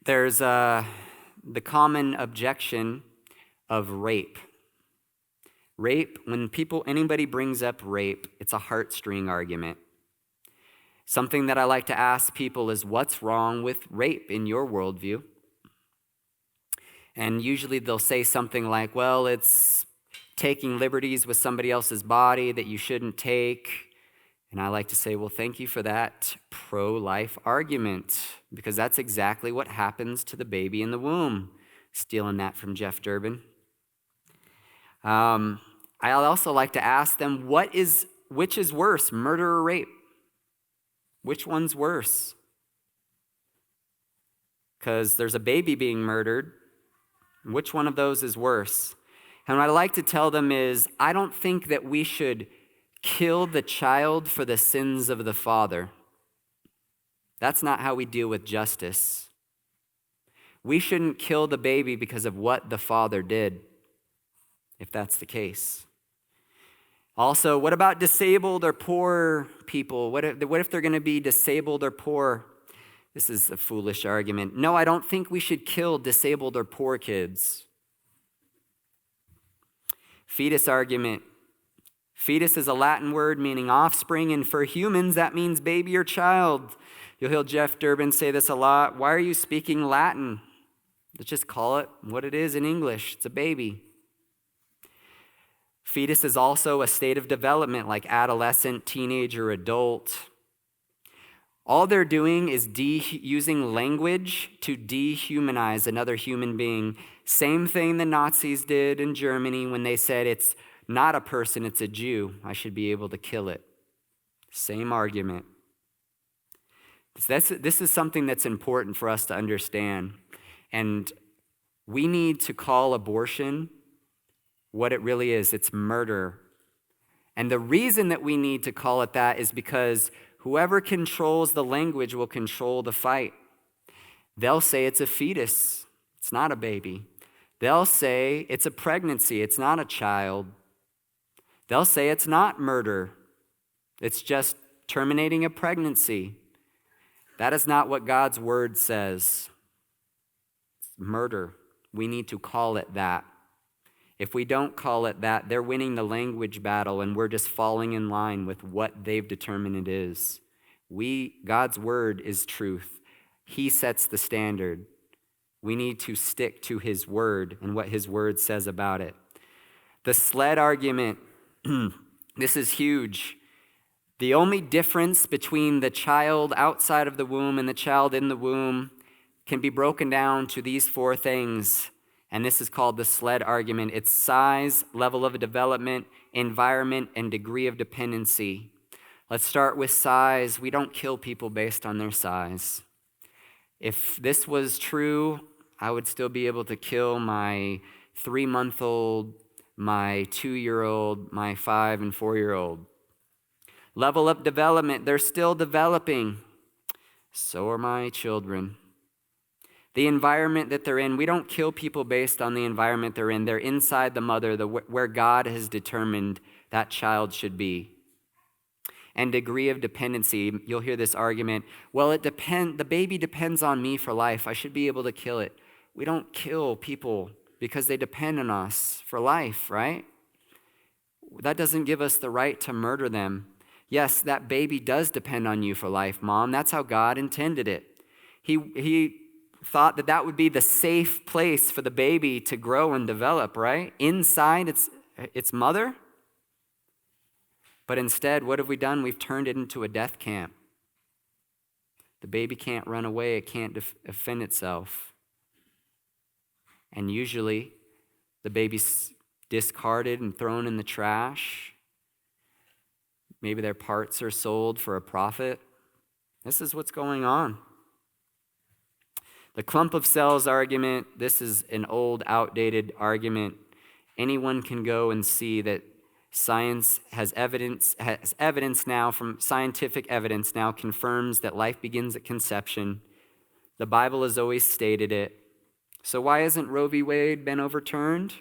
There's the common objection of rape. Rape, when anybody brings up rape, it's a heartstring argument. Something that I like to ask people is, what's wrong with rape in your worldview? And usually they'll say something like, well, it's taking liberties with somebody else's body that you shouldn't take. And I like to say, well, thank you for that pro-life argument, because that's exactly what happens to the baby in the womb. Stealing that from Jeff Durbin. I also like to ask them, which is worse, murder or rape? Which one's worse? Because there's a baby being murdered. Which one of those is worse? And what I like to tell them is, I don't think that we should kill the child for the sins of the father. That's not how we deal with justice. We shouldn't kill the baby because of what the father did, if that's the case. Also, what about disabled or poor people? What if they're going to be disabled or poor? This is a foolish argument. No, I don't think we should kill disabled or poor kids. Fetus argument. Fetus is a Latin word meaning offspring, and for humans, that means baby or child. You'll hear Jeff Durbin say this a lot. Why are you speaking Latin? Let's just call it what it is in English. It's a baby. Fetus is also a state of development like adolescent, teenager, adult. All they're doing is using language to dehumanize another human being. Same thing the Nazis did in Germany when they said it's not a person, it's a Jew. I should be able to kill it. Same argument. This is something that's important for us to understand. And we need to call abortion what it really is. It's murder. And the reason that we need to call it that is because whoever controls the language will control the fight. They'll say it's a fetus. It's not a baby. They'll say it's a pregnancy. It's not a child. They'll say it's not murder. It's just terminating a pregnancy. That is not what God's word says. It's murder. We need to call it that. If we don't call it that, they're winning the language battle and we're just falling in line with what they've determined it is. God's word is truth. He sets the standard. We need to stick to his word and what his word says about it. The sled argument, this is huge. The only difference between the child outside of the womb and the child in the womb can be broken down to these four things. And this is called the sled argument. It's size, level of development, environment, and degree of dependency. Let's start with size. We don't kill people based on their size. If this was true, I would still be able to kill my 3-month-old, my 2-year-old, my 5 and 4-year-old. Level of development, they're still developing. So are my children. The environment that they're in, we don't kill people based on the environment they're in. They're inside the mother, where God has determined that child should be. And degree of dependency, you'll hear this argument, well, the baby depends on me for life. I should be able to kill it. We don't kill people because they depend on us for life, right? That doesn't give us the right to murder them. Yes, that baby does depend on you for life, Mom. That's how God intended it. He thought that would be the safe place for the baby to grow and develop, right? Inside its mother. But instead, what have we done? We've turned it into a death camp. The baby can't run away. It can't defend itself. And usually, the baby's discarded and thrown in the trash. Maybe their parts are sold for a profit. This is what's going on. The clump of cells argument, this is an old, outdated argument. Anyone can go and see that science has evidence now, from scientific evidence now confirms that life begins at conception. The Bible has always stated it. So why hasn't Roe v. Wade been overturned?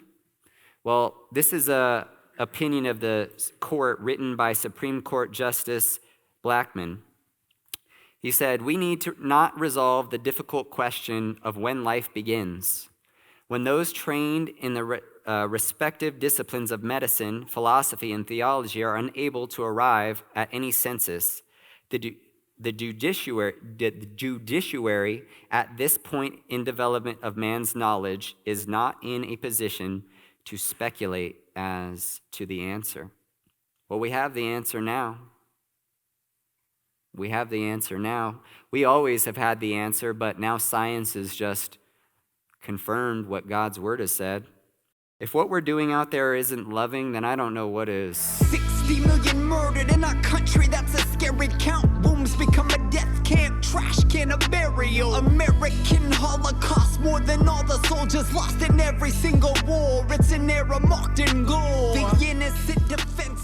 Well, this is an opinion of the court written by Supreme Court Justice Blackmun. He said, we need to not resolve the difficult question of when life begins. When those trained in the respective disciplines of medicine, philosophy, and theology are unable to arrive at any census, the judiciary at this point in development of man's knowledge is not in a position to speculate as to the answer. Well, we have the answer now. We have the answer now. We always have had the answer, but now science has just confirmed what God's word has said. If what we're doing out there isn't loving, then I don't know what is. 60 million murdered in our country, that's a scary count. Rooms become a death camp, trash can a burial. American Holocaust, more than all the soldiers lost in every single war. It's an era marked in gold. The innocent defense